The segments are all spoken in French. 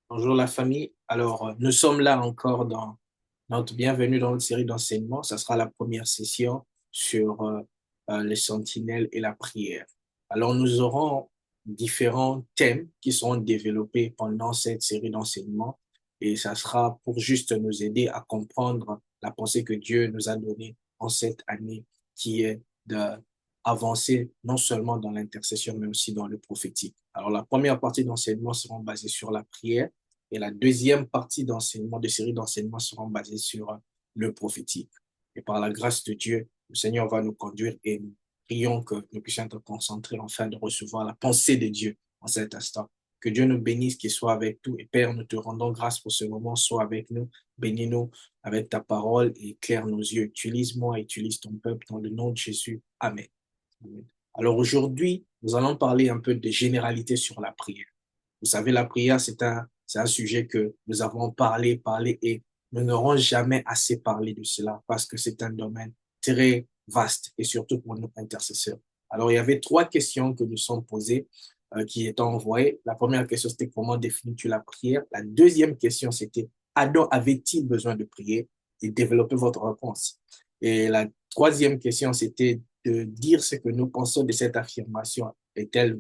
Bonjour la famille. Alors, nous sommes là encore dans notre bienvenue dans notre série d'enseignements. Ça sera la première session sur les sentinelles et la prière. Alors, nous aurons différents thèmes qui seront développés pendant cette série d'enseignements et ça sera pour juste nous aider à comprendre la pensée que Dieu nous a donnée en cette année qui est d'avancer non seulement dans l'intercession mais aussi dans le prophétique. Alors, la première partie d'enseignement sera basée sur la prière et la deuxième partie d'enseignement, de série d'enseignements seront basées sur le prophétique. Et par la grâce de Dieu, le Seigneur va nous conduire et nous prions que nous puissions être concentrés afin de recevoir la pensée de Dieu en cet instant. Que Dieu nous bénisse, qu'il soit avec nous. Et Père, nous te rendons grâce pour ce moment. Sois avec nous, bénis-nous avec ta parole et éclaire nos yeux. Utilise-moi, utilise ton peuple dans le nom de Jésus. Amen. Amen. Alors aujourd'hui, nous allons parler un peu de généralité sur la prière. Vous savez, la prière, c'est un sujet que nous avons parlé et nous n'aurons jamais assez parlé de cela parce que c'est un domaine très vaste et surtout pour nos intercesseurs. Alors, il y avait trois questions que nous sommes posées qui étaient envoyées. La première question, c'était comment définis-tu la prière? La deuxième question, c'était Adam avait-il besoin de prier? Et développez votre réponse. Et la troisième question, c'était de dire ce que nous pensons de cette affirmation. Est-elle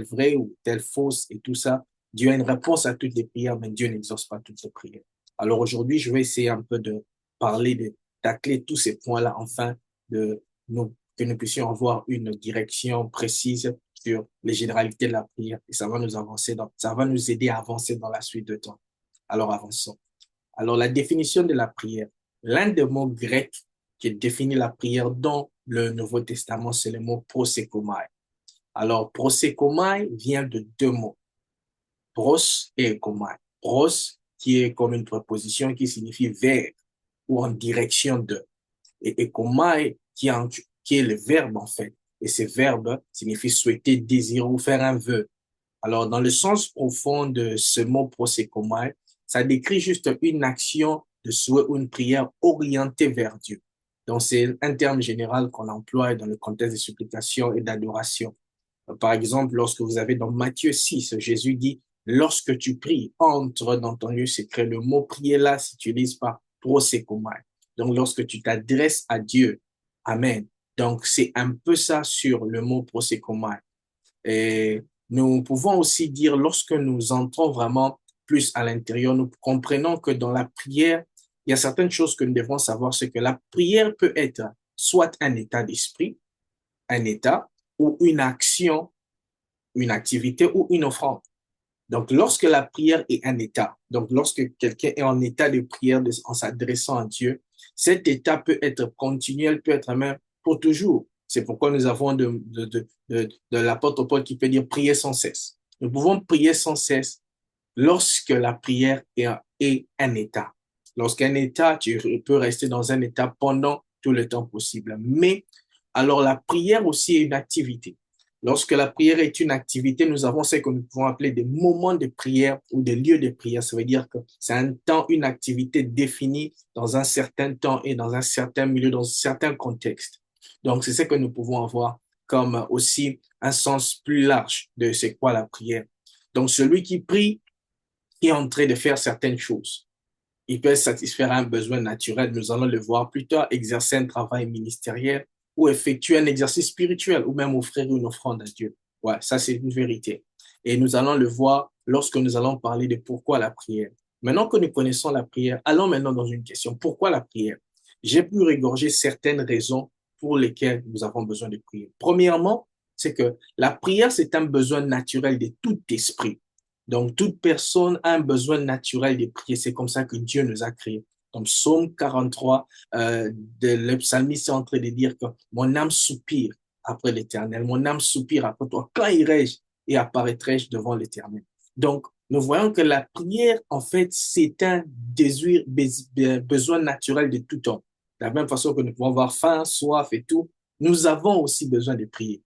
vraie ou est-elle fausse et tout ça? Dieu a une réponse à toutes les prières, mais Dieu n'exauce pas toutes les prières. Alors aujourd'hui, je vais essayer un peu de parler, de tacler tous ces points-là, afin que nous puissions avoir une direction précise sur les généralités de la prière. Et ça va nous aider à avancer dans la suite de temps. Alors avançons. Alors la définition de la prière. L'un des mots grecs qui définit la prière dans le Nouveau Testament, c'est le mot prosekomai. Alors, prosekomai vient de deux mots, pros et ekomai. Pros, qui est comme une préposition qui signifie vers ou en direction de. Et ekomai, qui est le verbe en fait. Et ce verbe signifie souhaiter, désirer ou faire un vœu. Alors, dans le sens profond de ce mot prosekomai, ça décrit juste une action de souhait ou une prière orientée vers Dieu. Donc, c'est un terme général qu'on emploie dans le contexte de supplication et d'adoration. Par exemple, lorsque vous avez dans Matthieu 6, Jésus dit, lorsque tu pries, entre dans ton lieu secret. Le mot prier là s'utilise par prosekomai. Donc, lorsque tu t'adresses à Dieu, Amen. Donc, c'est un peu ça sur le mot prosekomai. Et nous pouvons aussi dire, lorsque nous entrons vraiment plus à l'intérieur, nous comprenons que dans la prière, il y a certaines choses que nous devons savoir, c'est que la prière peut être soit un état d'esprit, un état, ou une action, une activité ou une offrande. Donc, lorsque la prière est un état, donc lorsque quelqu'un est en état de prière en s'adressant à Dieu, cet état peut être continuel, peut être même pour toujours. C'est pourquoi nous avons de l'apôtre Paul qui peut dire prier sans cesse. Nous pouvons prier sans cesse lorsque la prière est un état. Lorsqu'un état, tu peux rester dans un état pendant tout le temps possible. Mais alors la prière aussi est une activité. Lorsque la prière est une activité, nous avons ce que nous pouvons appeler des moments de prière ou des lieux de prière. Ça veut dire que c'est un temps, une activité définie dans un certain temps et dans un certain milieu, dans un certain contexte. Donc, c'est ce que nous pouvons avoir comme aussi un sens plus large de c'est quoi la prière. Donc, celui qui prie est en train de faire certaines choses. Il peut satisfaire un besoin naturel, nous allons le voir plus tard, exercer un travail ministériel ou effectuer un exercice spirituel ou même offrir une offrande à Dieu. Ouais, ça c'est une vérité. Et nous allons le voir lorsque nous allons parler de pourquoi la prière. Maintenant que nous connaissons la prière, allons maintenant dans une question. Pourquoi la prière? J'ai pu régorger certaines raisons pour lesquelles nous avons besoin de prier. Premièrement, c'est que la prière, c'est un besoin naturel de tout esprit. Donc, toute personne a un besoin naturel de prier. C'est comme ça que Dieu nous a créés. Comme Psaume 43, le psalmiste est en train de dire que mon âme soupire après l'Éternel. Mon âme soupire après toi. Quand irai-je et apparaîtrai-je devant l'Éternel? Donc, nous voyons que la prière, en fait, c'est un désir, besoin naturel de tout homme. De la même façon que nous pouvons avoir faim, soif et tout, nous avons aussi besoin de prier.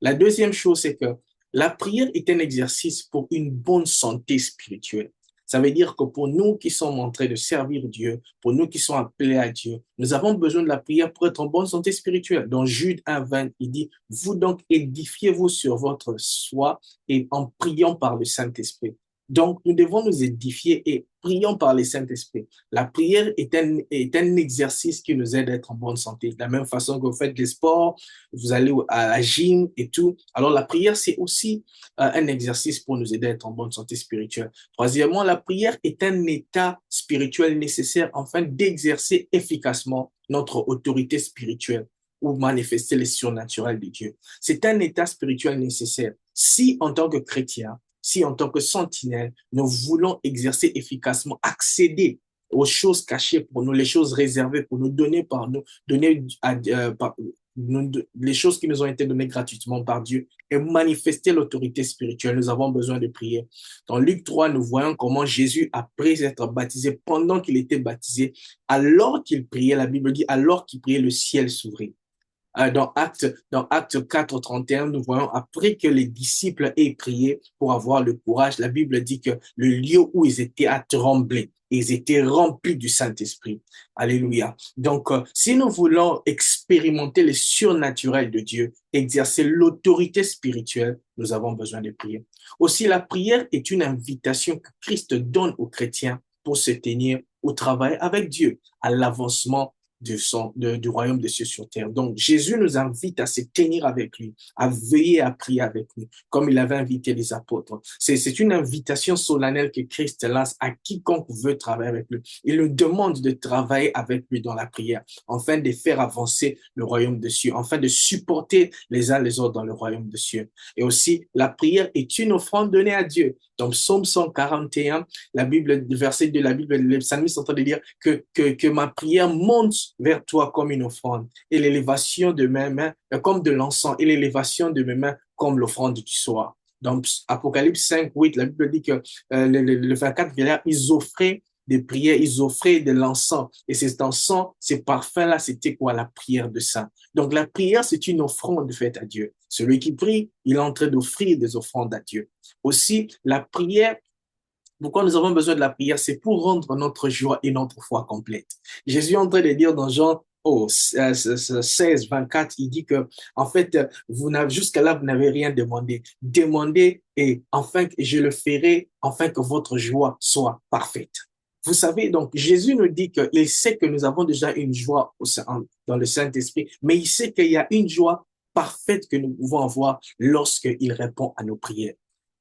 La deuxième chose, c'est que la prière est un exercice pour une bonne santé spirituelle. Ça veut dire que pour nous qui sommes en train de servir Dieu, pour nous qui sommes appelés à Dieu, nous avons besoin de la prière pour être en bonne santé spirituelle. Dans Jude 1:20, il dit, vous donc édifiez-vous sur votre soi et en priant par le Saint-Esprit. Donc, nous devons nous édifier et prions par le Saint-Esprit. La prière est un exercice qui nous aide à être en bonne santé. De la même façon que vous faites des sports, vous allez à la gym et tout. Alors, la prière, c'est aussi un exercice pour nous aider à être en bonne santé spirituelle. Troisièmement, la prière est un état spirituel nécessaire afin d'exercer efficacement notre autorité spirituelle ou manifester les surnaturels de Dieu. C'est un état spirituel nécessaire. Si, en tant que chrétien, si en tant que sentinelle, nous voulons exercer efficacement, accéder aux choses cachées pour nous, les choses réservées pour nous, donner par nous, donner les choses qui nous ont été données gratuitement par Dieu et manifester l'autorité spirituelle, nous avons besoin de prier. Dans Luc 3, nous voyons comment Jésus, après être baptisé, pendant qu'il était baptisé, alors qu'il priait, la Bible dit, alors qu'il priait, le ciel s'ouvrit. Dans Acte 4, 31, nous voyons après que les disciples aient prié pour avoir le courage, la Bible dit que le lieu où ils étaient a tremblé. Ils étaient remplis du Saint-Esprit. Alléluia. Donc, si nous voulons expérimenter le surnaturel de Dieu, exercer l'autorité spirituelle, nous avons besoin de prier. Aussi, la prière est une invitation que Christ donne aux chrétiens pour se tenir au travail avec Dieu, à l'avancement du royaume des cieux sur terre. Donc, Jésus nous invite à se tenir avec lui, à veiller à prier avec lui, comme il avait invité les apôtres. C'est une invitation solennelle que Christ lance à quiconque veut travailler avec lui. Il nous demande de travailler avec lui dans la prière, afin de faire avancer le royaume des cieux, afin de supporter les uns les autres dans le royaume des cieux. Et aussi, la prière est une offrande donnée à Dieu. Dans Psaume 141, la Bible, le verset de la Bible, le psalmiste est en train de dire que ma prière monte vers toi comme une offrande et l'élévation de mes mains comme de l'encens et l'élévation de mes mains comme l'offrande du soir. Dans Apocalypse 5, 8, la Bible dit que le 24 ils offraient des prières, ils offraient de l'encens. Et cet encens, ces parfums-là, c'était quoi? La prière de saint. Donc la prière, c'est une offrande faite à Dieu. Celui qui prie, il est en train d'offrir des offrandes à Dieu. Aussi, la prière, pourquoi nous avons besoin de la prière? C'est pour rendre notre joie et notre foi complète. Jésus est en train de dire dans Jean 16, 24, il dit que, en fait, jusqu'à là, vous n'avez rien demandé. Demandez et enfin, je le ferai, afin que votre joie soit parfaite. Vous savez, donc, Jésus nous dit qu'il sait que nous avons déjà une joie dans le Saint-Esprit, mais il sait qu'il y a une joie parfaite que nous pouvons avoir lorsqu'il répond à nos prières.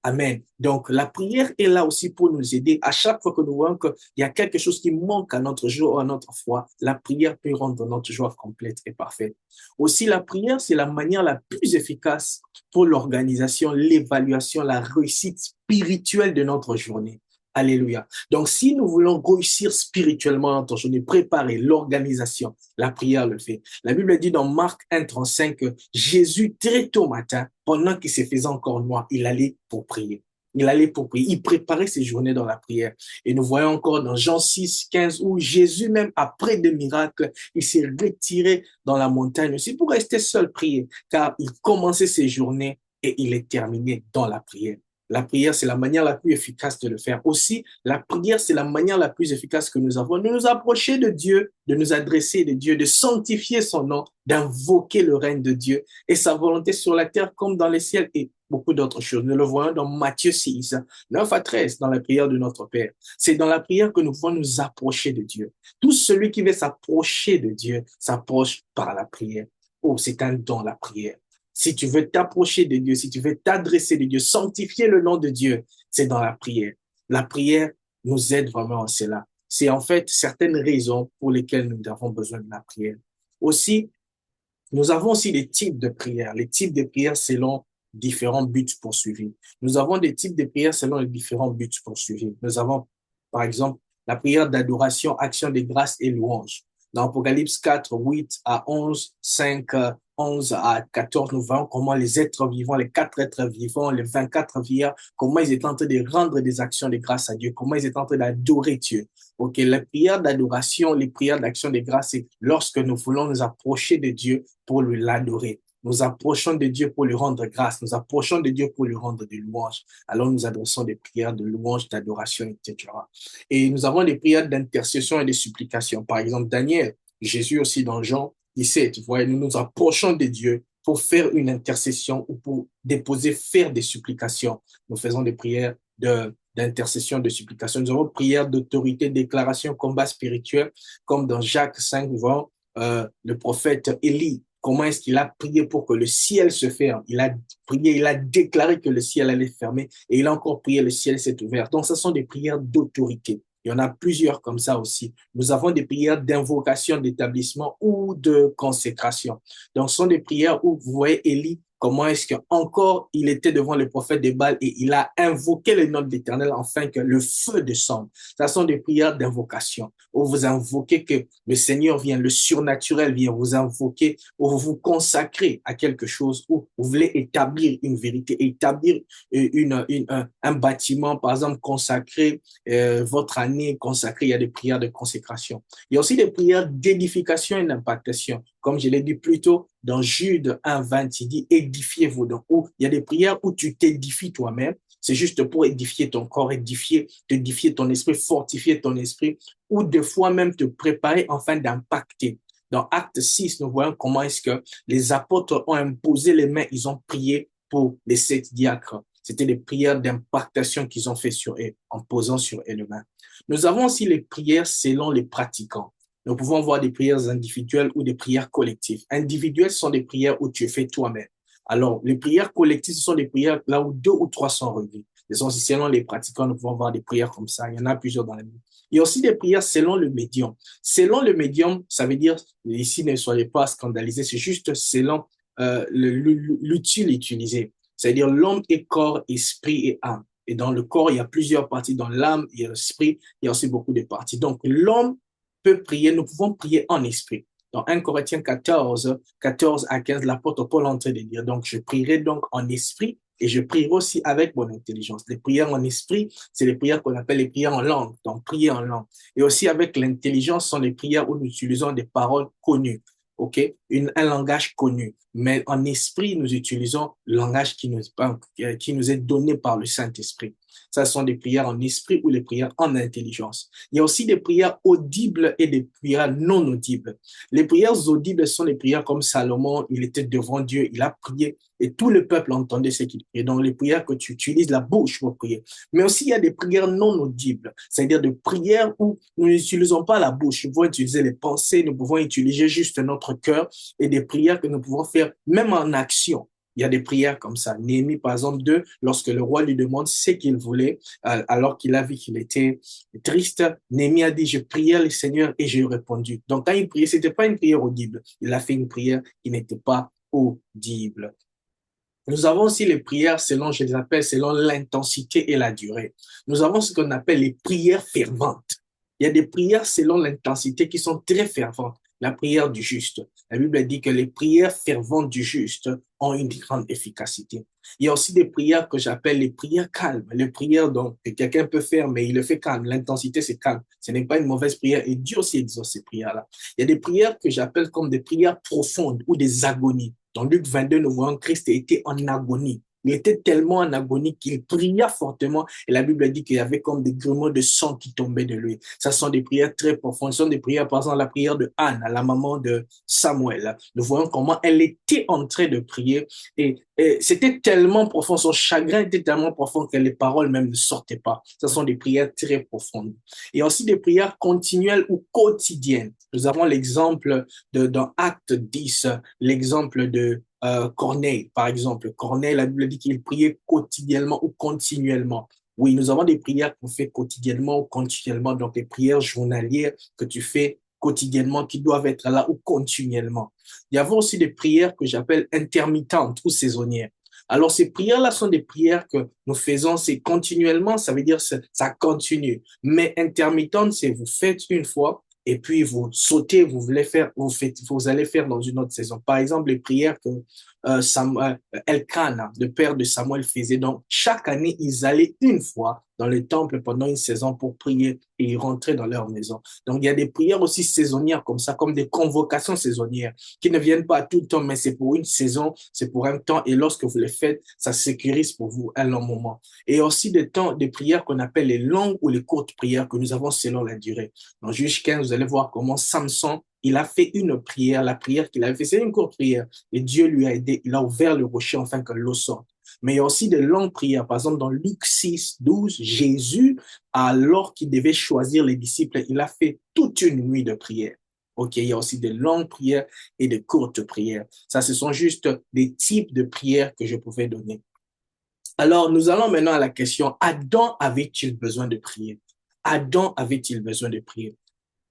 Amen. Donc, la prière est là aussi pour nous aider. À chaque fois que nous voyons qu'il y a quelque chose qui manque à notre joie, à notre foi, la prière peut rendre notre joie complète et parfaite. Aussi, la prière, c'est la manière la plus efficace pour l'organisation, l'évaluation, la réussite spirituelle de notre journée. Alléluia. Donc, si nous voulons réussir spirituellement notre journée, préparer l'organisation, la prière le fait. La Bible dit dans Marc 1, 35 que Jésus, très tôt matin, pendant qu'il se faisait encore noir, il allait pour prier. Il allait pour prier. Il préparait ses journées dans la prière. Et nous voyons encore dans Jean 6, 15, où Jésus, même après des miracles, il s'est retiré dans la montagne aussi pour rester seul prier, car il commençait ses journées et il est terminé dans la prière. La prière, c'est la manière la plus efficace de le faire. Aussi, la prière, c'est la manière la plus efficace que nous avons de nous approcher de Dieu, de nous adresser de Dieu, de sanctifier son nom, d'invoquer le règne de Dieu et sa volonté sur la terre comme dans les ciels et beaucoup d'autres choses. Nous le voyons dans Matthieu 6, 9 à 13, dans la prière de notre Père. C'est dans la prière que nous pouvons nous approcher de Dieu. Tout celui qui veut s'approcher de Dieu s'approche par la prière. Oh, c'est un don, la prière. Si tu veux t'approcher de Dieu, si tu veux t'adresser de Dieu, sanctifier le nom de Dieu, c'est dans la prière. La prière nous aide vraiment à cela. C'est en fait certaines raisons pour lesquelles nous avons besoin de la prière. Aussi, nous avons aussi des types de prières. Les types de prières selon différents buts poursuivis. Nous avons des types de prières selon les différents buts poursuivis. Nous avons, par exemple, la prière d'adoration, action de grâce et louange. Dans Apocalypse 4, 8 à 11, 5, 11 à 14, nous voyons comment les êtres vivants, les 4 êtres vivants, les 24 vieillards, comment ils étaient en train de rendre des actions de grâce à Dieu, comment ils étaient en train d'adorer Dieu. Ok, les prières d'adoration, les prières d'action de grâce, c'est lorsque nous voulons nous approcher de Dieu pour l'adorer. Nous approchons de Dieu pour lui rendre grâce. Nous approchons de Dieu pour lui rendre des louanges. Alors nous adressons des prières de louange, d'adoration, etc. Et nous avons des prières d'intercession et de supplication. Par exemple, Daniel, Jésus aussi dans Jean 17, vous voyez, nous nous approchons de Dieu pour faire une intercession ou pour déposer, faire des supplications. Nous faisons des prières d'intercession, de supplication. Nous avons prière d'autorité, déclaration, combat spirituel, comme dans Jacques 5, nous voyons le prophète Élie. Comment est-ce qu'il a prié pour que le ciel se ferme? Il a prié, il a déclaré que le ciel allait fermer et il a encore prié, le ciel s'est ouvert. Donc, ce sont des prières d'autorité. Il y en a plusieurs comme ça aussi. Nous avons des prières d'invocation, d'établissement ou de consécration. Donc, ce sont des prières où vous voyez Élie, comment est-ce qu'encore il était devant le prophète de Baal et il a invoqué le nom de l'Éternel afin que le feu descende. Ce sont des prières d'invocation où vous invoquez que le Seigneur vient, le surnaturel vient, vous invoquez, où vous vous consacrez à quelque chose, où vous voulez établir une vérité, établir un bâtiment, par exemple, consacrer votre année consacrée, il y a des prières de consécration. Il y a aussi des prières d'édification et d'impactation. Comme je l'ai dit plus tôt, dans Jude 1, 20, il dit édifiez-vous. Donc, il y a des prières où tu t'édifies toi-même. C'est juste pour édifier ton corps, édifier ton esprit, fortifier ton esprit, ou des fois même te préparer afin d'impacter. Dans Acte 6, nous voyons comment est-ce que les apôtres ont imposé les mains, ils ont prié pour les 7 diacres. C'était des prières d'impactation qu'ils ont fait sur eux, en posant sur eux les mains. Nous avons aussi les prières selon les pratiquants. Nous pouvons avoir des prières individuelles ou des prières collectives. Individuelles sont des prières où tu fais toi-même. Alors, les prières collectives, ce sont des prières là où 2 ou 3 sont revues. Selon les pratiquants, nous pouvons avoir des prières comme ça. Il y en a plusieurs dans la Bible. Il y a aussi des prières selon le médium. Selon le médium, ça veut dire, ici, ne soyez pas scandalisés, c'est juste selon l'outil utilisé. C'est-à-dire l'homme est corps, esprit et âme. Et dans le corps, il y a plusieurs parties. Dans l'âme, il y a l'esprit, il y a aussi beaucoup de parties. Donc, l'homme peut prier, nous pouvons prier en esprit. Dans 1 Corinthiens 14, 14 à 15, l'apôtre Paul est en train de dire, donc je prierai donc en esprit et je prierai aussi avec mon intelligence. Les prières en esprit, c'est les prières qu'on appelle les prières en langue, donc prier en langue. Et aussi avec l'intelligence, sont les prières où nous utilisons des paroles connues, ok, un langage connu. Mais en esprit, nous utilisons le langage qui nous est donné par le Saint-Esprit. Ça sont des prières en esprit ou les prières en intelligence. Il y a aussi des prières audibles et des prières non audibles. Les prières audibles sont des prières comme Salomon, il était devant Dieu, il a prié et tout le peuple entendait ce qu'il priait. Donc les prières que tu utilises la bouche pour prier. Mais aussi il y a des prières non audibles, c'est-à-dire des prières où nous n'utilisons pas la bouche. Nous pouvons utiliser les pensées, nous pouvons utiliser juste notre cœur et des prières que nous pouvons faire même en action. Il y a des prières comme ça. Néhémie, par exemple, 2, lorsque le roi lui demande ce qu'il voulait, alors qu'il a vu qu'il était triste, Néhémie a dit, je priais le Seigneur et j'ai répondu. Donc, quand il priait, c'était pas une prière audible. Il a fait une prière qui n'était pas audible. Nous avons aussi les prières selon, je les appelle, selon l'intensité et la durée. Nous avons ce qu'on appelle les prières ferventes. Il y a des prières selon l'intensité qui sont très ferventes. La prière du juste. La Bible dit que les prières ferventes du juste ont une grande efficacité. Il y a aussi des prières que j'appelle les prières calmes. Les prières donc, que quelqu'un peut faire, mais il le fait calme. L'intensité, c'est calme. Ce n'est pas une mauvaise prière et Dieu aussi exauce ces prières-là. Il y a des prières que j'appelle comme des prières profondes ou des agonies. Dans Luc 22, nous voyons Christ était en agonie. Il était tellement en agonie qu'il pria fortement et la Bible dit qu'il y avait comme des grumeaux de sang qui tombaient de lui. Ça sont des prières très profondes. Ce sont des prières, par exemple, la prière de Anne, la maman de Samuel. Nous voyons comment elle était en train de prier et c'était tellement profond, son chagrin était tellement profond que les paroles même ne sortaient pas. Ce sont des prières très profondes. Et aussi des prières continuelles ou quotidiennes. Nous avons l'exemple dans Acte 10, l'exemple de Corneille, par exemple. Corneille, la Bible dit qu'il priait quotidiennement ou continuellement. Oui, nous avons des prières qu'on fait quotidiennement ou continuellement, donc des prières journalières que tu fais quotidiennement qui doivent être là ou continuellement. Il y a aussi des prières que j'appelle intermittentes ou saisonnières. Alors, ces prières-là sont des prières que nous faisons, c'est continuellement, ça veut dire que ça continue. Mais intermittente, c'est vous faites une fois, et puis vous sautez, vous voulez faire, vous allez faire dans une autre saison. Par exemple, les prières que Elkanah, le père de Samuel, faisait. Donc, chaque année, ils allaient une fois dans le temple pendant une saison pour prier et ils rentraient dans leur maison. Donc, il y a des prières aussi saisonnières comme ça, comme des convocations saisonnières qui ne viennent pas tout le temps, mais c'est pour une saison, c'est pour un temps et lorsque vous les faites, ça sécurise pour vous un long moment. Et aussi des temps, des prières qu'on appelle les longues ou les courtes prières que nous avons selon la durée. Dans Juge 15, vous allez voir comment Samson, il a fait une prière, la prière qu'il avait fait, c'est une courte prière. Et Dieu lui a aidé, il a ouvert le rocher afin que l'eau sorte. Mais il y a aussi de longues prières. Par exemple, dans Luc 6, 12, Jésus, alors qu'il devait choisir les disciples, il a fait toute une nuit de prière. OK, il y a aussi de longues prières et de courtes prières. Ça, ce sont juste des types de prières que je pouvais donner. Alors, nous allons maintenant à la question, Adam avait-il besoin de prier? Adam avait-il besoin de prier?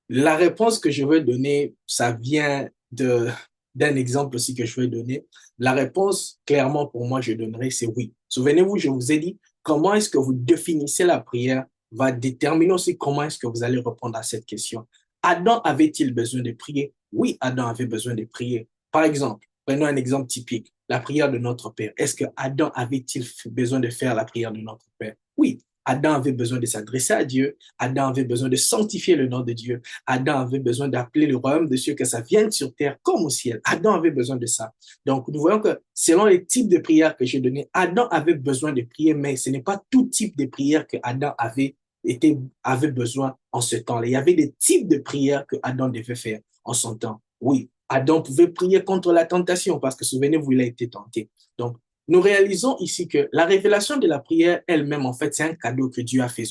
La réponse que je veux donner, ça vient d'un exemple aussi que je vais donner. La réponse, clairement, pour moi, je donnerai, c'est oui. Souvenez-vous, je vous ai dit, comment est-ce que vous définissez la prière va déterminer aussi comment est-ce que vous allez répondre à cette question. Adam avait-il besoin de prier? Oui, Adam avait besoin de prier. Par exemple, prenons un exemple typique, la prière de notre Père. Est-ce que Adam avait-il besoin de faire la prière de notre Père? Oui, Adam avait besoin de s'adresser à Dieu. Adam avait besoin de sanctifier le nom de Dieu. Adam avait besoin d'appeler le royaume de Dieu, que ça vienne sur terre comme au ciel. Adam avait besoin de ça. Donc, nous voyons que selon les types de prières que j'ai donnés, Adam avait besoin de prier, mais ce n'est pas tout type de prière que Adam avait besoin en ce temps-là. Il y avait des types de prières que Adam devait faire en son temps. Oui, Adam pouvait prier contre la tentation parce que souvenez-vous, il a été tenté. Donc, nous réalisons ici que la révélation de la prière elle-même, en fait, c'est un cadeau que Dieu a fait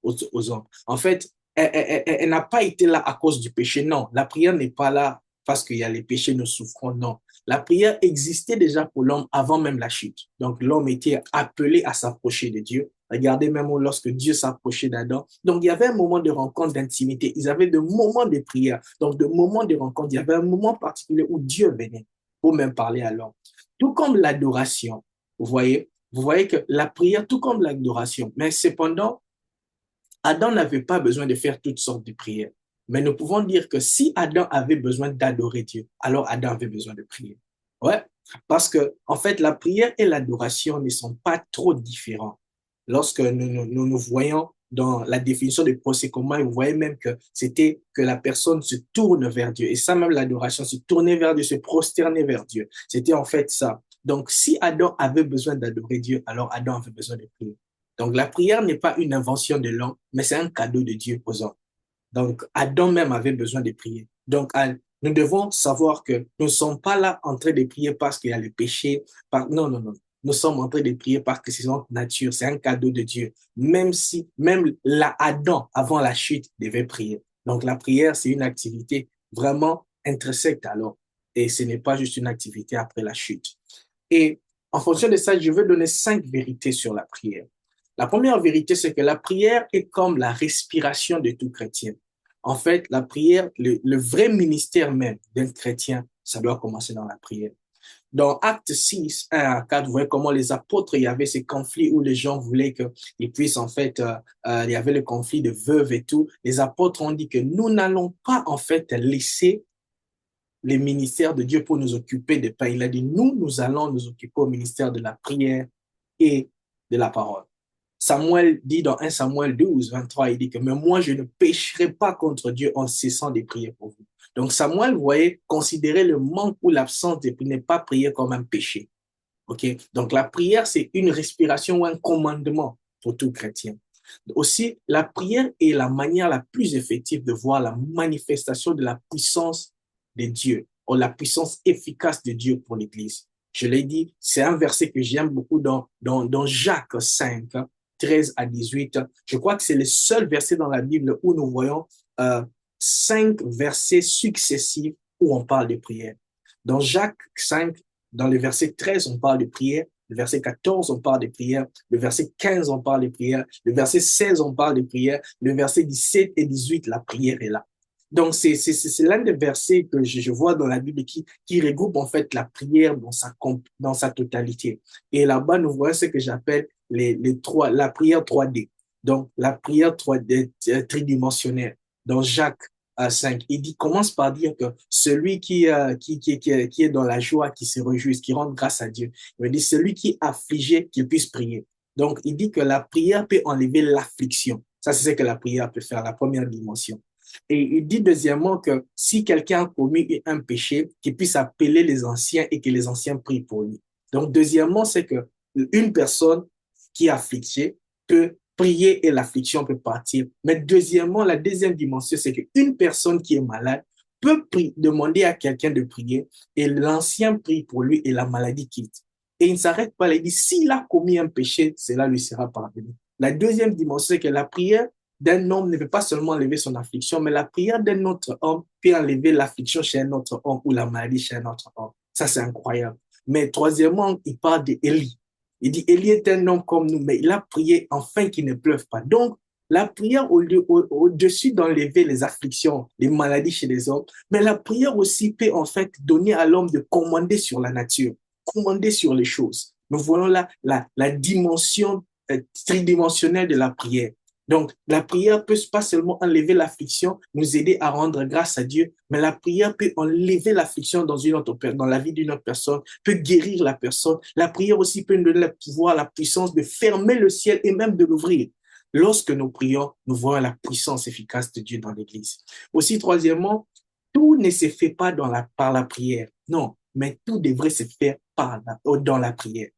aux hommes. En fait, elle n'a pas été là à cause du péché. Non, la prière n'est pas là parce qu'il y a les péchés, nous souffrons. Non, la prière existait déjà pour l'homme avant même la chute. Donc, l'homme était appelé à s'approcher de Dieu. Regardez même lorsque Dieu s'approchait d'Adam. Donc, il y avait un moment de rencontre, d'intimité. Ils avaient de moments de prière. Donc, de moments de rencontre. Il y avait un moment particulier où Dieu venait pour même parler à l'homme. Tout comme l'adoration, vous voyez que la prière, tout comme l'adoration, mais cependant, Adam n'avait pas besoin de faire toutes sortes de prières. Mais nous pouvons dire que si Adam avait besoin d'adorer Dieu, alors Adam avait besoin de prier. Ouais, parce que, en fait, la prière et l'adoration ne sont pas trop différents. Lorsque nous voyons dans la définition de procès commun, vous voyez même que c'était que la personne se tourne vers Dieu. Et ça, même l'adoration, se tourner vers Dieu, se prosterner vers Dieu. C'était en fait ça. Donc, si Adam avait besoin d'adorer Dieu, alors Adam avait besoin de prier. Donc, la prière n'est pas une invention de l'homme, mais c'est un cadeau de Dieu aux hommes. Donc, Adam même avait besoin de prier. Donc, nous devons savoir que nous ne sommes pas là en train de prier parce qu'il y a le péché. Non, non, non. Nous sommes en train de prier parce que c'est notre nature, c'est un cadeau de Dieu. Même Adam, avant la chute, devait prier. Donc, la prière, c'est une activité vraiment intrinsèque alors. Et ce n'est pas juste une activité après la chute. Et en fonction de ça, je veux donner 5 vérités sur la prière. La première vérité, c'est que la prière est comme la respiration de tout chrétien. En fait, la prière, le vrai ministère même d'un chrétien, ça doit commencer dans la prière. Dans Acte 6, 1 à 4, vous voyez comment les apôtres, il y avait ces conflits où les gens voulaient qu'ils puissent, en fait, il y avait le conflit de veuves et tout. Les apôtres ont dit que nous n'allons pas, en fait, laisser les ministères de Dieu pour nous occuper des pains. Il a dit, nous allons nous occuper au ministère de la prière et de la parole. Samuel dit dans 1 Samuel 12, 23, il dit que, mais moi, je ne pécherai pas contre Dieu en cessant de prier pour vous. Donc, Samuel, vous voyez, considérer le manque ou l'absence de prière, n'est pas prier comme un péché. OK? Donc, la prière, c'est une respiration ou un commandement pour tout chrétien. Aussi, la prière est la manière la plus effective de voir la manifestation de la puissance de Dieu, ou la puissance efficace de Dieu pour l'Église. Je l'ai dit, c'est un verset que j'aime beaucoup dans Jacques 5, 13 à 18. Je crois que c'est le seul verset dans la Bible où nous voyons 5 versets successifs où on parle de prière. Dans Jacques 5, dans le verset 13, on parle de prière. Le verset 14, on parle de prière. Le verset 15, on parle de prière. Le verset 16, on parle de prière. Le verset 17 et 18, la prière est là. Donc, c'est l'un des versets que je vois dans la Bible qui regroupe en fait la prière dans sa totalité. Et là-bas, nous voyons ce que j'appelle la prière 3D. Donc, la prière 3D tridimensionnelle. Dans Jacques 5, commence par dire que celui qui est dans la joie, qui se réjouit, qui rend grâce à Dieu, il dit celui qui est affligé, qu'il puisse prier. Donc, il dit que la prière peut enlever l'affliction. Ça, c'est ce que la prière peut faire, la première dimension. Et il dit deuxièmement que si quelqu'un a commis un péché, qu'il puisse appeler les anciens et que les anciens prient pour lui. Donc, deuxièmement, c'est que une personne qui est affligée peut prier et l'affliction peut partir. Mais deuxièmement, la deuxième dimension, c'est qu'une personne qui est malade peut demander à quelqu'un de prier et l'ancien prie pour lui et la maladie quitte. Et il ne s'arrête pas, il dit, s'il a commis un péché, cela lui sera pardonné. La deuxième dimension, c'est que la prière d'un homme ne peut pas seulement enlever son affliction, mais la prière d'un autre homme peut enlever l'affliction chez un autre homme ou la maladie chez un autre homme. Ça, c'est incroyable. Mais troisièmement, il parle d'Élie. Il dit, Élie est un homme comme nous, mais il a prié afin qu'il ne pleuve pas. Donc, la prière au-dessus d'enlever les afflictions, les maladies chez les hommes, mais la prière aussi peut en fait donner à l'homme de commander sur la nature, commander sur les choses. Nous voyons là la dimension tridimensionnelle de la prière. Donc, la prière peut pas seulement enlever l'affliction, nous aider à rendre grâce à Dieu, mais la prière peut enlever l'affliction dans la vie d'une autre personne, peut guérir la personne. La prière aussi peut nous donner le pouvoir, la puissance de fermer le ciel et même de l'ouvrir. Lorsque nous prions, nous voyons la puissance efficace de Dieu dans l'Église. Aussi, troisièmement, tout ne se fait pas par la prière. Non, mais tout devrait se faire dans la prière.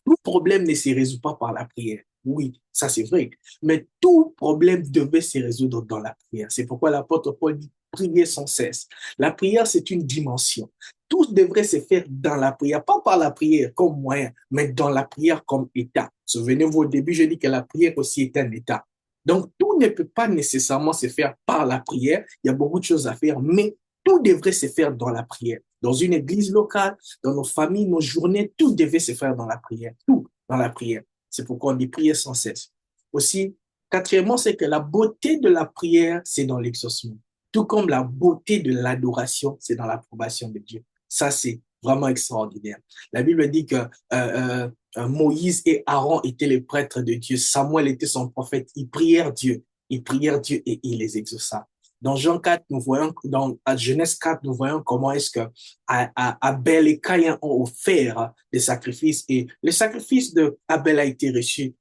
Tout problème ne se résout pas par la prière. Oui, ça c'est vrai. Mais tout problème devait se résoudre dans la prière. C'est pourquoi l'apôtre Paul dit prier sans cesse. La prière, c'est une dimension. Tout devrait se faire dans la prière, pas par la prière comme moyen, mais dans la prière comme état. Souvenez-vous, au début, je dis que la prière aussi est un état. Donc, tout ne peut pas nécessairement se faire par la prière. Il y a beaucoup de choses à faire, mais tout devrait se faire dans la prière. Dans une église locale, dans nos familles, nos journées, tout devait se faire dans la prière. Tout dans la prière. C'est pourquoi on dit prier sans cesse. Aussi, quatrièmement, c'est que la beauté de la prière, c'est dans l'exaucement. Tout comme la beauté de l'adoration, c'est dans l'approbation de Dieu. Ça, c'est vraiment extraordinaire. La Bible dit que Moïse et Aaron étaient les prêtres de Dieu. Samuel était son prophète. Ils prièrent Dieu. Ils prièrent Dieu et il les exauça. Dans Jean 4, nous voyons, dans Genèse 4, nous voyons comment est-ce que Abel et Caïn ont offert des sacrifices et le sacrifice de Abel a été reçu,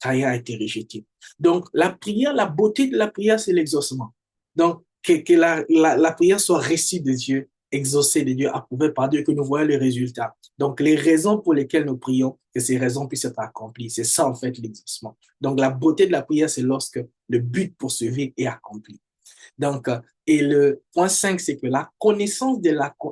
Caïn a été rejeté. Donc, la prière, la beauté de la prière, c'est l'exaucement. Donc, que la prière soit reçue de Dieu, exaucée de Dieu, approuvée par Dieu, que nous voyons les résultats. Donc, les raisons pour lesquelles nous prions, que ces raisons puissent être accomplies. C'est ça, en fait, l'exaucement. Donc, la beauté de la prière, c'est lorsque le but poursuivi est accompli. Donc, et le point 5, c'est que la connaissance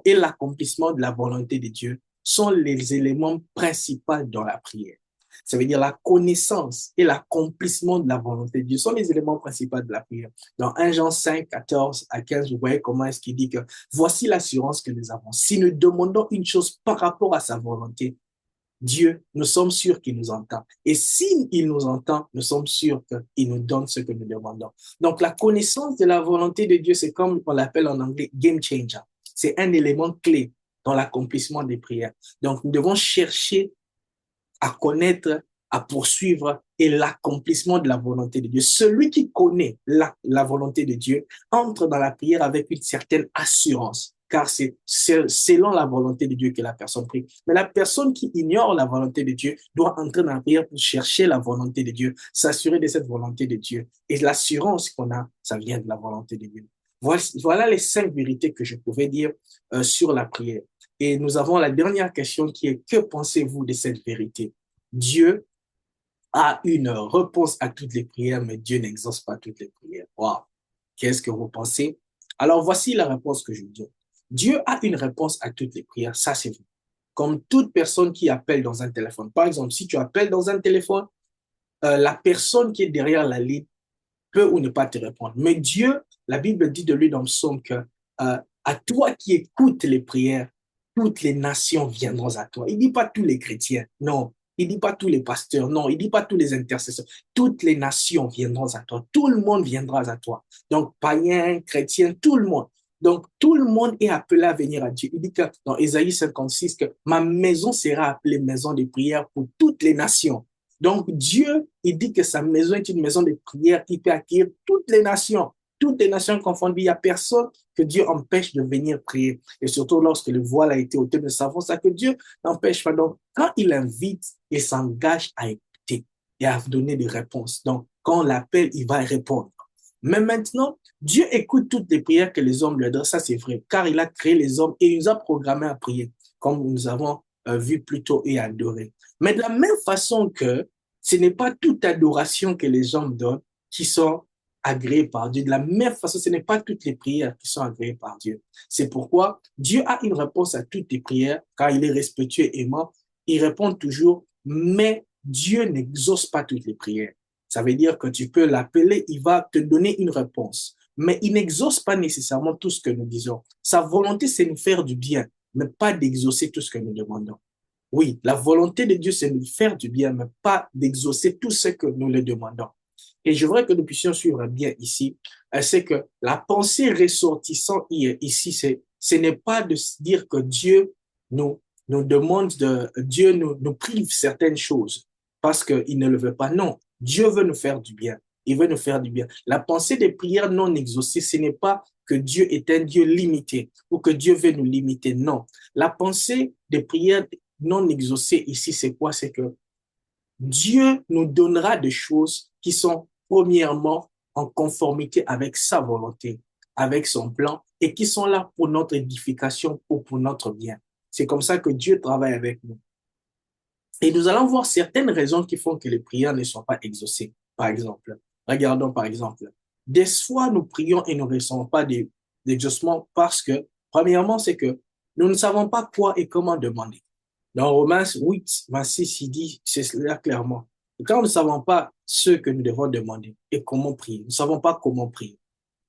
et l'accomplissement de la volonté de Dieu sont les éléments principaux dans la prière. Ça veut dire la connaissance et l'accomplissement de la volonté de Dieu sont les éléments principaux de la prière. Dans 1 Jean 5, 14 à 15, vous voyez comment est-ce qu'il dit que voici l'assurance que nous avons. Si nous demandons une chose par rapport à sa volonté, Dieu, nous sommes sûrs qu'il nous entend. Et s'il nous entend, nous sommes sûrs qu'il nous donne ce que nous demandons. Donc, la connaissance de la volonté de Dieu, c'est comme on l'appelle en anglais game changer. C'est un élément clé dans l'accomplissement des prières. Donc, nous devons chercher à connaître, à poursuivre et l'accomplissement de la volonté de Dieu. Celui qui connaît la volonté de Dieu entre dans la prière avec une certaine assurance, car c'est selon la volonté de Dieu que la personne prie. Mais la personne qui ignore la volonté de Dieu doit entrer dans la prière pour chercher la volonté de Dieu, s'assurer de cette volonté de Dieu. Et l'assurance qu'on a, ça vient de la volonté de Dieu. Voilà les 5 vérités que je pouvais dire sur la prière. Et nous avons la dernière question qui est, que pensez-vous de cette vérité? Dieu a une réponse à toutes les prières, mais Dieu n'exauce pas toutes les prières. Wow. Qu'est-ce que vous pensez? Alors, voici la réponse que je vous donne. Dieu a une réponse à toutes les prières, ça c'est vrai. Comme toute personne qui appelle dans un téléphone. Par exemple, si tu appelles dans un téléphone, la personne qui est derrière la ligne peut ou ne pas te répondre. Mais Dieu, la Bible dit de lui dans le psaume que à toi qui écoutes les prières, toutes les nations viendront à toi. Il ne dit pas tous les chrétiens, non. Il ne dit pas tous les pasteurs, non. Il ne dit pas tous les intercesseurs. Toutes les nations viendront à toi. Tout le monde viendra à toi. Donc, païens, chrétiens, tout le monde. Donc, tout le monde est appelé à venir à Dieu. Il dit que dans Ésaïe 56, que ma maison sera appelée maison de prière pour toutes les nations. Donc, Dieu, il dit que sa maison est une maison de prière qui peut accueillir toutes les nations confondues. Il n'y a personne que Dieu empêche de venir prier. Et surtout lorsque le voile a été ôté, nous savons ça, que Dieu n'empêche pas. Donc, quand il invite, il s'engage à écouter et à donner des réponses. Donc, quand on l'appelle, il va répondre. Mais maintenant, Dieu écoute toutes les prières que les hommes lui adressent, ça c'est vrai, car il a créé les hommes et il nous a programmés à prier, comme nous avons vu plus tôt et adoré. Mais de la même façon que ce n'est pas toute adoration que les hommes donnent qui sont agréées par Dieu. De la même façon, ce n'est pas toutes les prières qui sont agréées par Dieu. C'est pourquoi Dieu a une réponse à toutes les prières, car il est respectueux et aimant, il répond toujours, mais Dieu n'exauce pas toutes les prières. Ça veut dire que tu peux l'appeler, il va te donner une réponse. Mais il n'exauce pas nécessairement tout ce que nous disons. Sa volonté, c'est nous faire du bien, mais pas d'exaucer tout ce que nous demandons. Oui, la volonté de Dieu, c'est de nous faire du bien, mais pas d'exaucer tout ce que nous le demandons. Et je voudrais que nous puissions suivre bien ici, c'est que la pensée ressortissant ici, ce n'est pas de se dire que Dieu nous, nous demande Dieu nous prive certaines choses parce qu'il ne le veut pas. Non, Dieu veut nous faire du bien. Il veut nous faire du bien. La pensée des prières non exaucées, ce n'est pas que Dieu est un Dieu limité ou que Dieu veut nous limiter. Non. La pensée des prières non exaucées ici, c'est quoi? C'est que Dieu nous donnera des choses qui sont premièrement en conformité avec sa volonté, avec son plan, et qui sont là pour notre édification ou pour notre bien. C'est comme ça que Dieu travaille avec nous. Et nous allons voir certaines raisons qui font que les prières ne sont pas exaucées. Par exemple, regardons par exemple, des fois nous prions et nous ne recevons pas d'exaucement parce que, premièrement, c'est que nous ne savons pas quoi et comment demander. Dans Romains 8, 26, il dit, c'est cela clairement. Quand nous ne savons pas ce que nous devons demander et comment prier, nous ne savons pas comment prier.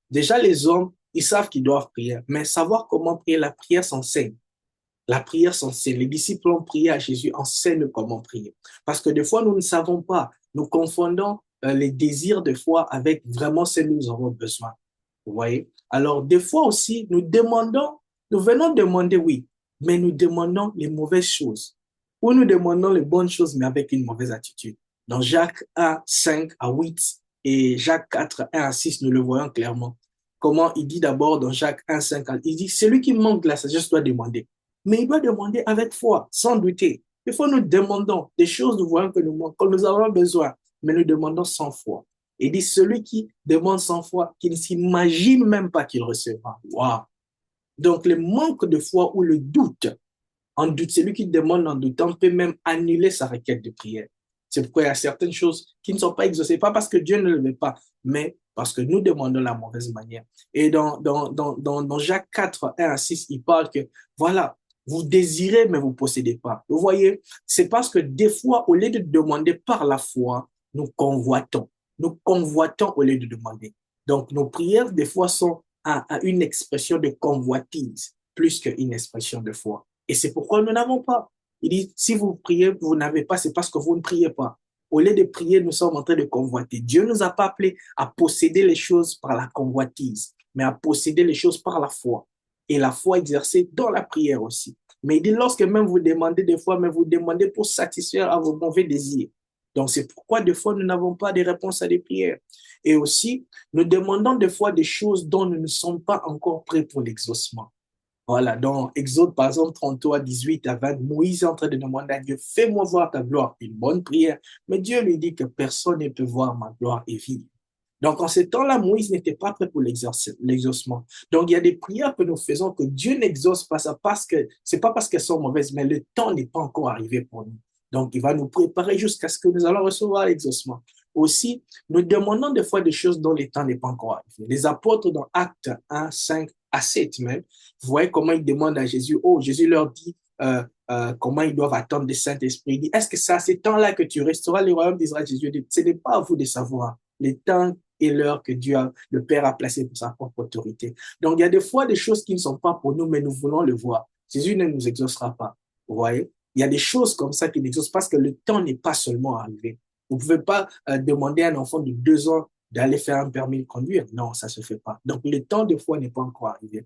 Déjà, les hommes, ils savent qu'ils doivent prier, mais savoir comment prier, la prière s'enseigne. La prière s'enseigne. Les disciples ont prié à Jésus, enseigne comment prier. Parce que des fois, nous ne savons pas. Nous confondons les désirs de foi avec vraiment ce que nous avons besoin. Vous voyez? Alors, des fois aussi, nous demandons, nous venons demander, oui, mais nous demandons les mauvaises choses. Ou nous demandons les bonnes choses, mais avec une mauvaise attitude. Dans Jacques 1, 5 à 8 et Jacques 4, 1 à 6, nous le voyons clairement. Comment il dit d'abord dans Jacques 1, 5, il dit, celui qui manque de la sagesse doit demander. Mais il doit demander avec foi, sans douter. Des fois, nous demandons des choses, nous voyons que nous manquons, que nous avons besoin, mais nous demandons sans foi. Il dit, celui qui demande sans foi, qui ne s'imagine même pas qu'il recevra. Wow. Donc, le manque de foi ou le doute, en doute, celui qui demande en doutant peut même annuler sa requête de prière. C'est pourquoi il y a certaines choses qui ne sont pas exaucées, pas parce que Dieu ne le veut pas, mais parce que nous demandons la mauvaise manière. Et dans Jacques 4, 1 à 6, il parle que, voilà, vous désirez, mais vous ne possédez pas. Vous voyez, c'est parce que des fois, au lieu de demander par la foi, nous convoitons. Nous convoitons au lieu de demander. Donc, nos prières, des fois, sont à une expression de convoitise plus qu'une expression de foi. Et c'est pourquoi nous n'avons pas. Il dit, si vous priez, vous n'avez pas, c'est parce que vous ne priez pas. Au lieu de prier, nous sommes en train de convoiter. Dieu ne nous a pas appelés à posséder les choses par la convoitise, mais à posséder les choses par la foi. Et la foi exercée dans la prière aussi. Mais il dit, lorsque même vous demandez des fois, mais vous demandez pour satisfaire à vos mauvais désirs. Donc, c'est pourquoi des fois, nous n'avons pas de réponse à des prières. Et aussi, nous demandons des fois des choses dont nous ne sommes pas encore prêts pour l'exaucement. Voilà, dans Exode, par exemple, 33, 18 à 20, Moïse est en train de demander à Dieu, fais-moi voir ta gloire. Une bonne prière. Mais Dieu lui dit que personne ne peut voir ma gloire et vivre. Donc, en ce temps-là, Moïse n'était pas prêt pour l'exaucement. Donc, il y a des prières que nous faisons que Dieu n'exauce pas ça parce que, c'est pas parce qu'elles sont mauvaises, mais le temps n'est pas encore arrivé pour nous. Donc, il va nous préparer jusqu'à ce que nous allons recevoir l'exaucement. Aussi, nous demandons des fois des choses dont le temps n'est pas encore arrivé. Les apôtres dans Actes 1, 5 à 7 même, vous voyez comment ils demandent à Jésus, oh, Jésus leur dit comment ils doivent attendre le Saint-Esprit. Il dit, est-ce que c'est à ce temps-là que tu resteras le royaume d'Israël? Jésus dit, ce n'est pas à vous de savoir. Les temps et l'heure que Dieu, le Père a placé pour sa propre autorité. Donc, il y a des fois des choses qui ne sont pas pour nous, mais nous voulons le voir. Jésus ne nous exaucera pas. Vous voyez? Il y a des choses comme ça qui n'exaucent parce que le temps n'est pas seulement arrivé. Vous ne pouvez pas demander à un enfant de 2 ans d'aller faire un permis de conduire. Non, ça ne se fait pas. Donc, le temps, des fois, n'est pas encore arrivé.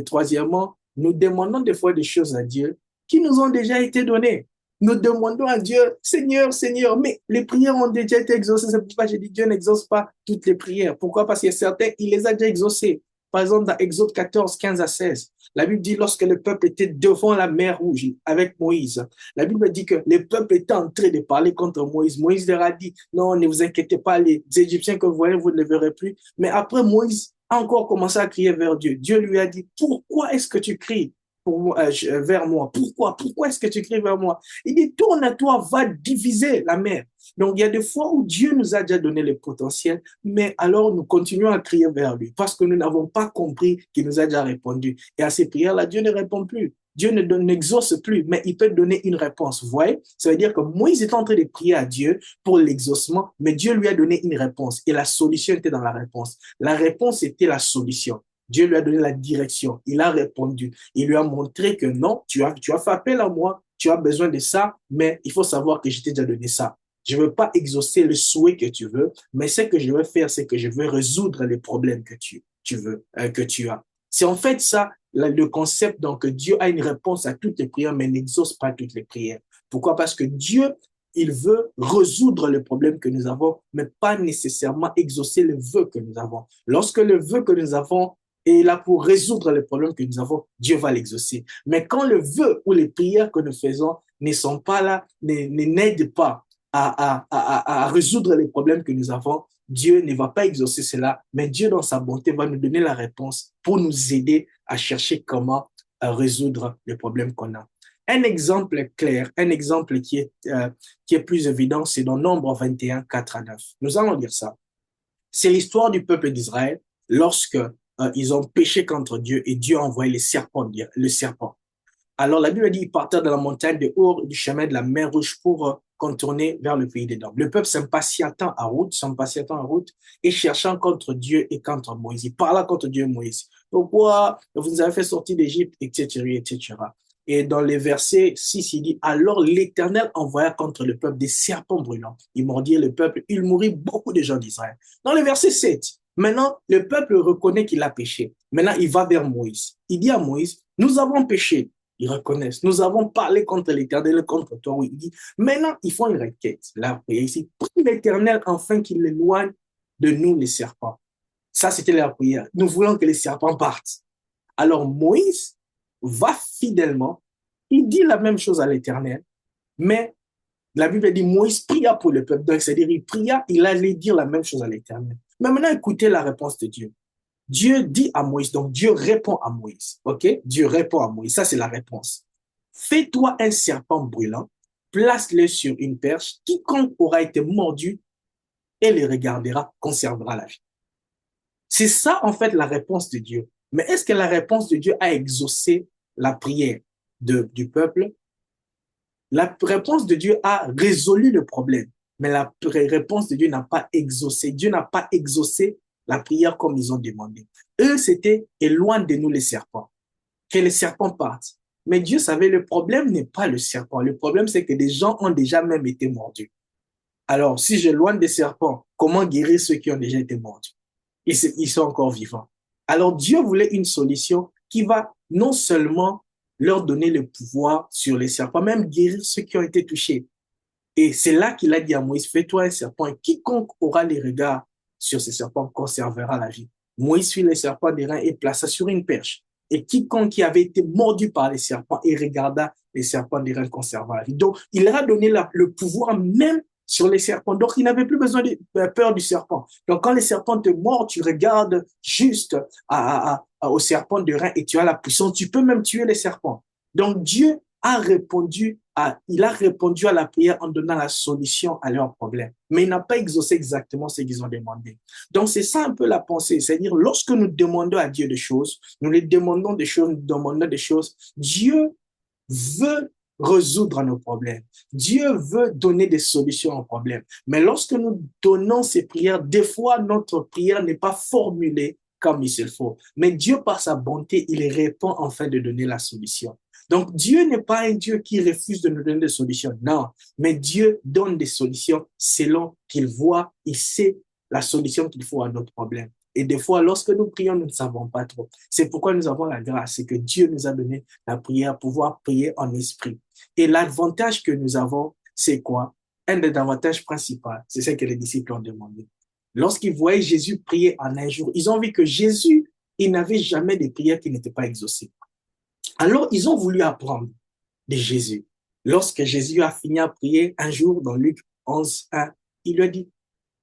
Troisièmement, nous demandons des fois des choses à Dieu qui nous ont déjà été données. Nous demandons à Dieu, Seigneur, Seigneur, mais les prières ont déjà été exaucées. C'est pourquoi j'ai dit, Dieu n'exauce pas toutes les prières. Pourquoi? Parce qu'il y a certains, il les a déjà exaucées. Par exemple, dans Exode 14, 15 à 16, la Bible dit, lorsque le peuple était devant la mer Rouge avec Moïse, la Bible dit que le peuple était en train de parler contre Moïse. Moïse leur a dit, non, ne vous inquiétez pas, les Égyptiens que vous voyez, vous ne les verrez plus. Mais après, Moïse a encore commencé à crier vers Dieu. Dieu lui a dit, pourquoi est-ce que tu cries vers moi? Pourquoi est-ce que tu cries vers moi? Il dit, tourne à toi, va diviser la mer. Donc, il y a des fois où Dieu nous a déjà donné le potentiel, mais alors nous continuons à crier vers lui parce que nous n'avons pas compris qu'il nous a déjà répondu. Et à ces prières-là, Dieu ne répond plus. Dieu n'exauce plus, mais il peut donner une réponse. Vous voyez? Ça veut dire que Moïse est en train de prier à Dieu pour l'exaucement, mais Dieu lui a donné une réponse et la solution était dans la réponse. La réponse était la solution. Dieu lui a donné la direction. Il a répondu. Il lui a montré que non, tu as fait appel à moi, tu as besoin de ça, mais il faut savoir que je t'ai déjà donné ça. Je ne veux pas exaucer le souhait que tu veux, mais ce que je veux faire, c'est que je veux résoudre les problèmes que tu veux, que tu as. C'est en fait ça, le concept, donc, que Dieu a une réponse à toutes les prières, mais n'exauce pas toutes les prières. Pourquoi? Parce que Dieu, il veut résoudre les problèmes que nous avons, mais pas nécessairement exaucer le vœu que nous avons. Lorsque le vœu que nous avons est là pour résoudre les problèmes que nous avons, Dieu va l'exaucer. Mais quand le vœu ou les prières que nous faisons ne sont pas là, n'aident pas à résoudre les problèmes que nous avons, Dieu ne va pas exaucer cela, mais Dieu, dans sa bonté, va nous donner la réponse pour nous aider à chercher comment résoudre les problèmes qu'on a. Un exemple clair, un exemple qui est plus évident, c'est dans Nombre 21, 4 à 9. Nous allons lire ça. C'est l'histoire du peuple d'Israël lorsque ils ont péché contre Dieu et Dieu a envoyé le serpent. Alors la Bible dit qu'ils partaient de la montagne de Our, du chemin de la mer Rouge pour contourner vers le pays d'Édom. Le peuple s'impatientant en route et cherchant contre Dieu et contre Moïse. Il parla contre Dieu et Moïse. Pourquoi vous nous avez fait sortir d'Égypte, etc., etc. Et dans les versets 6, il dit, alors l'Éternel envoya contre le peuple des serpents brûlants. Ils mordirent le peuple, il mourit beaucoup de gens d'Israël. Dans le verset 7, maintenant, le peuple reconnaît qu'il a péché. Maintenant, il va vers Moïse. Il dit à Moïse, nous avons péché. Ils reconnaissent. Nous avons parlé contre l'Éternel, contre toi. Oui, il dit, maintenant, ils font une requête. Là, ici, prie l'Éternel afin qu'il éloigne de nous les serpents. Ça, c'était leur prière. Nous voulons que les serpents partent. Alors, Moïse va fidèlement, il dit la même chose à l'Éternel, mais la Bible dit, Moïse pria pour le peuple. Donc, c'est-à-dire, il pria, il allait dire la même chose à l'Éternel. Mais maintenant, écoutez la réponse de Dieu. Dieu dit à Moïse, donc Dieu répond à Moïse, ok? Dieu répond à Moïse, ça c'est la réponse. Fais-toi un serpent brûlant, place-le sur une perche, quiconque aura été mordu et le regardera, conservera la vie. C'est ça en fait la réponse de Dieu. Mais est-ce que la réponse de Dieu a exaucé la prière du peuple? La réponse de Dieu a résolu le problème, mais la réponse de Dieu n'a pas exaucé. Dieu n'a pas exaucé la prière comme ils ont demandé. Eux, c'était éloigne de nous les serpents, que les serpents partent. Mais Dieu savait, le problème n'est pas le serpent. Le problème, c'est que des gens ont déjà même été mordus. Alors, si j'éloigne des serpents, comment guérir ceux qui ont déjà été mordus? Ils sont encore vivants. Alors, Dieu voulait une solution qui va non seulement leur donner le pouvoir sur les serpents, même guérir ceux qui ont été touchés. Et c'est là qu'il a dit à Moïse, fais-toi un serpent, et quiconque aura les regards sur ces serpents conservera la vie. Moïse fit les serpents des reins et plaça sur une perche. Et quiconque qui avait été mordu par les serpents et regarda les serpents des reins conserva la vie. Donc, il leur a donné le pouvoir même sur les serpents. Donc, il n'avait plus besoin de peur du serpent. Donc, quand les serpents te mordent, tu regardes juste au serpent de reins et tu as la puissance. Tu peux même tuer les serpents. Donc, Dieu il a répondu à la prière en donnant la solution à leurs problèmes. Mais il n'a pas exaucé exactement ce qu'ils ont demandé. Donc, c'est ça un peu la pensée. C'est-à-dire, lorsque nous demandons à Dieu des choses, nous lui demandons des choses, nous demandons des choses, Dieu veut résoudre nos problèmes. Dieu veut donner des solutions aux problèmes. Mais lorsque nous donnons ces prières, des fois, notre prière n'est pas formulée comme il se faut. Mais Dieu, par sa bonté, il répond enfin de donner la solution. Donc, Dieu n'est pas un Dieu qui refuse de nous donner des solutions. Non, mais Dieu donne des solutions selon qu'il voit, il sait la solution qu'il faut à notre problème. Et des fois, lorsque nous prions, nous ne savons pas trop. C'est pourquoi nous avons la grâce, c'est que Dieu nous a donné la prière, pouvoir prier en esprit. Et l'avantage que nous avons, c'est quoi? Un des avantages principaux, c'est ce que les disciples ont demandé. Lorsqu'ils voyaient Jésus prier en un jour, ils ont vu que Jésus, il n'avait jamais de prière qui n'était pas exaucée. Alors, ils ont voulu apprendre de Jésus. Lorsque Jésus a fini à prier un jour dans Luc 11, 1, il lui a dit,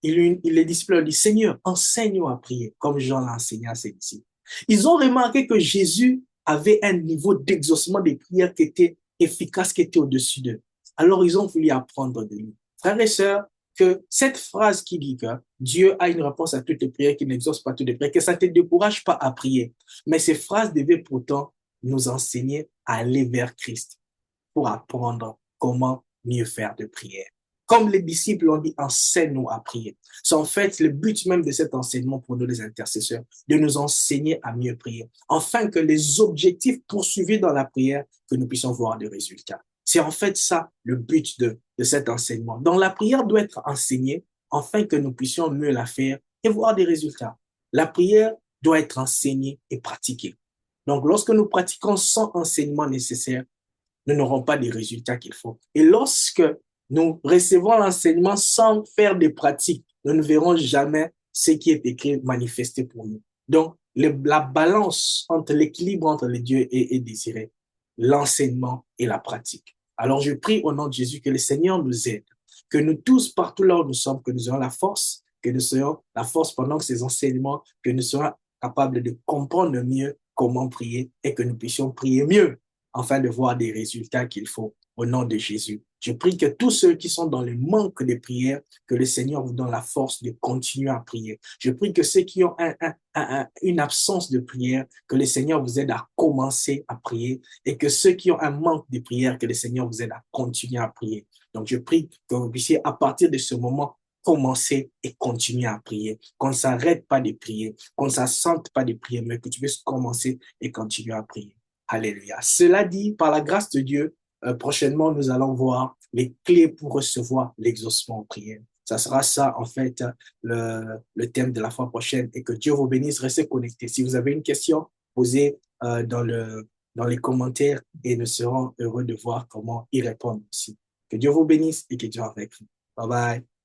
les disciples ont dit, Seigneur, enseigne-nous à prier, comme Jean l'a enseigné à ses disciples. Ils ont remarqué que Jésus avait un niveau d'exaucement des prières qui était efficace, qui était au-dessus d'eux. Alors, ils ont voulu apprendre de lui. Frères et sœurs, que cette phrase qui dit que Dieu a une réponse à toutes les prières, qui n'exauce pas toutes les prières, que ça ne te décourage pas à prier. Mais ces phrases devaient pourtant nous enseigner à aller vers Christ pour apprendre comment mieux faire de prière. Comme les disciples ont dit, enseigne-nous à prier. C'est en fait le but même de cet enseignement pour nous les intercesseurs, de nous enseigner à mieux prier, afin que les objectifs poursuivis dans la prière, que nous puissions voir des résultats. C'est en fait ça le but de cet enseignement. Donc la prière doit être enseignée afin que nous puissions mieux la faire et voir des résultats. La prière doit être enseignée et pratiquée. Donc lorsque nous pratiquons sans enseignement nécessaire, nous n'aurons pas les résultats qu'il faut. Et lorsque nous recevons l'enseignement sans faire des pratiques, nous ne verrons jamais ce qui est écrit manifesté pour nous. Donc, la balance entre l'équilibre entre les dieux est désirée, l'enseignement et la pratique. Alors, je prie au nom de Jésus que le Seigneur nous aide, que nous tous, partout là où nous sommes, que nous ayons la force, que nous ayons la force pendant ces enseignements, que nous soyons capables de comprendre mieux comment prier et que nous puissions prier mieux afin de voir des résultats qu'il faut au nom de Jésus. Je prie que tous ceux qui sont dans le manque de prière, que le Seigneur vous donne la force de continuer à prier. Je prie que ceux qui ont une absence de prière, que le Seigneur vous aide à commencer à prier et que ceux qui ont un manque de prière, que le Seigneur vous aide à continuer à prier. Donc je prie que vous puissiez à partir de ce moment commencer et continuer à prier, qu'on ne s'arrête pas de prier, qu'on ne s'assente pas de prier, mais que tu puisses commencer et continuer à prier. Alléluia. Cela dit, par la grâce de Dieu, prochainement, nous allons voir les clés pour recevoir l'exaucement en prière. Ça sera ça, en fait, le thème de la fois prochaine et que Dieu vous bénisse. Restez connectés. Si vous avez une question, posez dans les commentaires et nous serons heureux de voir comment y répondre aussi. Que Dieu vous bénisse et que Dieu avec vous. Bye bye.